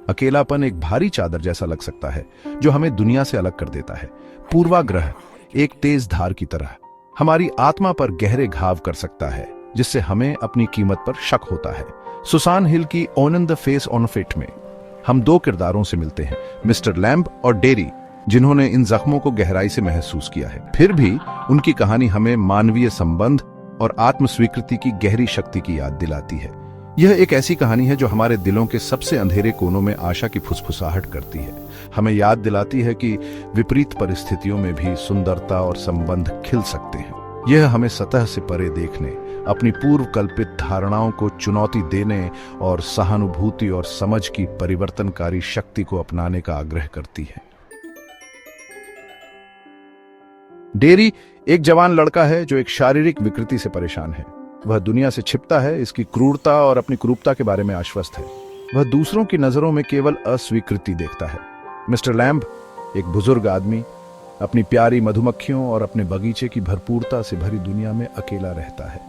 अकेलापन एक भारी चादर जैसा लग सकता है जो हमें दुनिया से अलग कर देता है। पूर्वाग्रह एक तेज धार की तरह हमारी आत्मा पर गहरे घाव कर सकता है, जिससे हमें अपनी कीमत पर शक होता है। सुसान हिल की on the face on fit में हम दो किरदारों से मिलते हैं, मिस्टर लैम्ब और डेरी, जिन्होंने इन जख्मों को गहराई से महसूस किया है। फिर भी उनकी कहानी हमें मानवीय संबंध और आत्म स्वीकृति की गहरी शक्ति की याद दिलाती है। यह एक ऐसी कहानी है जो हमारे दिलों के सबसे अंधेरे कोनों में आशा की फुसफुसाहट करती है। हमें याद दिलाती है कि विपरीत परिस्थितियों में भी सुंदरता और संबंध खिल सकते हैं। यह हमें सतह से परे देखने, अपनी पूर्व कल्पित धारणाओं को चुनौती देने और सहानुभूति और समझ की परिवर्तनकारी शक्ति को अपनाने का आग्रह करती है। डेरी एक जवान लड़का है जो एक शारीरिक विकृति से परेशान है। वह दुनिया से छिपता है, इसकी क्रूरता और अपनी कुरूपता के बारे में आश्वस्त है। वह दूसरों की नजरों में केवल अस्वीकृति देखता है। मिस्टर लैम्ब एक बुजुर्ग आदमी अपनी प्यारी मधुमक्खियों और अपने बगीचे की भरपूरता से भरी दुनिया में अकेला रहता है।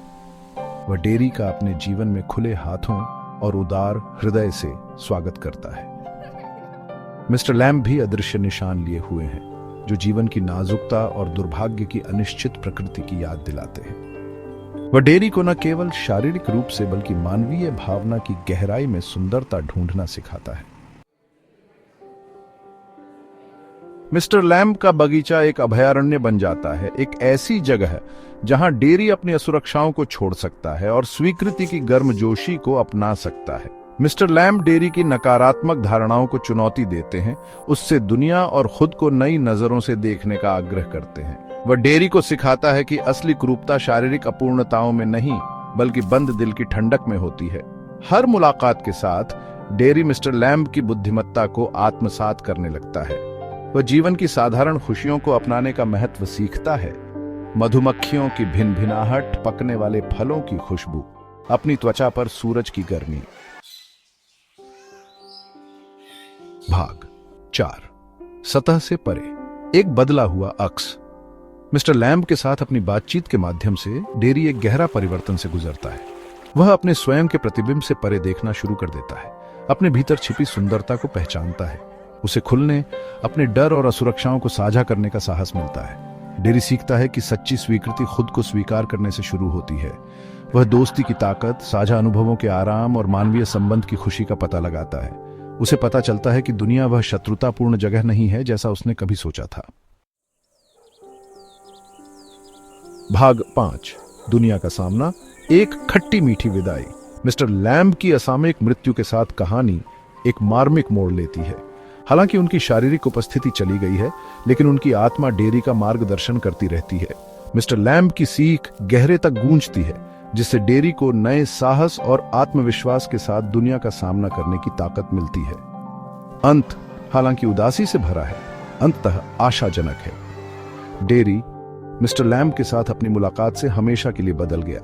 वह डेरी का अपने जीवन में खुले हाथों और उदार हृदय से स्वागत करता है। मिस्टर लैम्ब भी अदृश्य निशान लिए हुए हैं जो जीवन की नाजुकता और दुर्भाग्य की अनिश्चित प्रकृति की याद दिलाते हैं। वह डेरी को न केवल शारीरिक रूप से बल्कि मानवीय भावना की गहराई में सुंदरता ढूंढना सिखाता है। मिस्टर लैम्ब का बगीचा एक अभयारण्य बन जाता है, एक ऐसी जगह जहां डेरी अपनी असुरक्षाओं को छोड़ सकता है और स्वीकृति की गर्मजोशी को अपना सकता है। मिस्टर लैम्ब डेरी की नकारात्मक धारणाओं को चुनौती देते हैं, उससे दुनिया और खुद को नई नजरों से देखने का आग्रह करते हैं। वह डेरी को सिखाता है कि असली कुरूपता शारीरिक अपूर्णताओं में नहीं बल्कि बंद दिल की ठंडक में होती है। हर मुलाकात के साथ डेरी मिस्टर लैम्ब की बुद्धिमत्ता को आत्मसात करने लगता है। वह जीवन की साधारण खुशियों को अपनाने का महत्व सीखता है। मधुमक्खियों की भिनभिनाहट, पकने वाले फलों की खुशबू, अपनी त्वचा पर सूरज की गर्मी। भाग 4 सतह से परे एक बदला हुआ अक्स। मिस्टर लैम्ब के साथ अपनी बातचीत के माध्यम से डेरी एक गहरा परिवर्तन से गुजरता है। वह अपने स्वयं के प्रतिबिंब से परे देखना शुरू कर देता है, अपने भीतर छिपी सुंदरता को पहचानता है। उसे खुलने, अपने डर और असुरक्षाओं को साझा करने का साहस मिलता है। डेरी सीखता है कि सच्ची स्वीकृति खुद को स्वीकार करने से शुरू होती है। वह दोस्ती की ताकत, साझा अनुभवों के आराम और मानवीय संबंध की खुशी का पता लगाता है। उसे पता चलता है कि दुनिया वह शत्रुतापूर्ण जगह नहीं है जैसा उसने कभी सोचा था। भाग 5 दुनिया का सामना, एक खट्टी मीठी विदाई। मिस्टर लैम्ब की असामयिक मृत्यु के साथ कहानी एक मार्मिक मोड़ लेती है। हालांकि उनकी शारीरिक उपस्थिति चली गई है, लेकिन उनकी आत्मा डेरी का मार्गदर्शन करती रहती है। मिस्टर लैम्ब की सीख गहरे तक गूंजती है, जिससे डेरी को नए साहस और आत्मविश्वास के साथ दुनिया का सामना करने की ताकत मिलती है। अंत हालांकि उदासी से भरा है, अंततः आशाजनक है। डेरी मिस्टर लैम्ब के साथ अपनी मुलाकात से हमेशा के लिए बदल गया।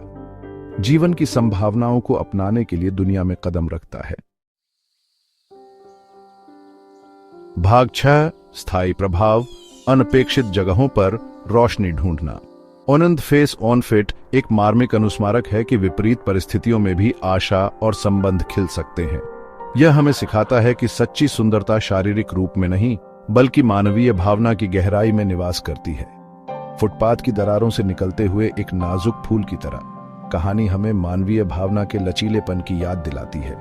जीवन की संभावनाओं को अपनाने के लिए दुनिया में कदम रखता है। भाग 6 स्थायी प्रभाव, अनपेक्षित जगहों पर रोशनी ढूंढना। On the face on fit एक मार्मिक अनुस्मारक है कि विपरीत परिस्थितियों में भी आशा और संबंध खिल सकते हैं। यह हमें सिखाता है कि सच्ची सुंदरता शारीरिक रूप में नहीं बल्कि मानवीय भावना की गहराई में निवास करती है। फुटपाथ की दरारों से निकलते हुए एक नाजुक फूल की तरह कहानी हमें मानवीय भावना के लचीलेपन की याद दिलाती है।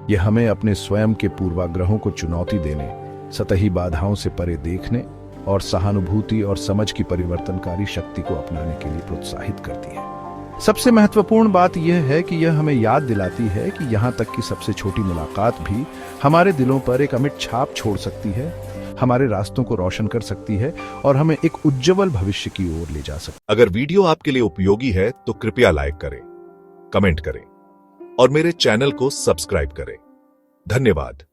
यह हमें अपने स्वयं के पूर्वाग्रहों को चुनौती देने, सतही बाधाओं से परे देखने और सहानुभूति और समझ की परिवर्तनकारी शक्ति को अपनाने के लिए प्रोत्साहित करती है। सबसे महत्वपूर्ण बात यह है कि यह हमें याद दिलाती है कि यहाँ तक कि सबसे छोटी मुलाकात भी हमारे दिलों पर एक अमिट छाप छोड़ सकती है, हमारे रास्तों को रोशन कर सकती है और हमें एक उज्जवल भविष्य की ओर ले जा सकती है। अगर वीडियो आपके लिए उपयोगी है तो कृपया लाइक करें, कमेंट करें और मेरे चैनल को सब्सक्राइब करें। धन्यवाद।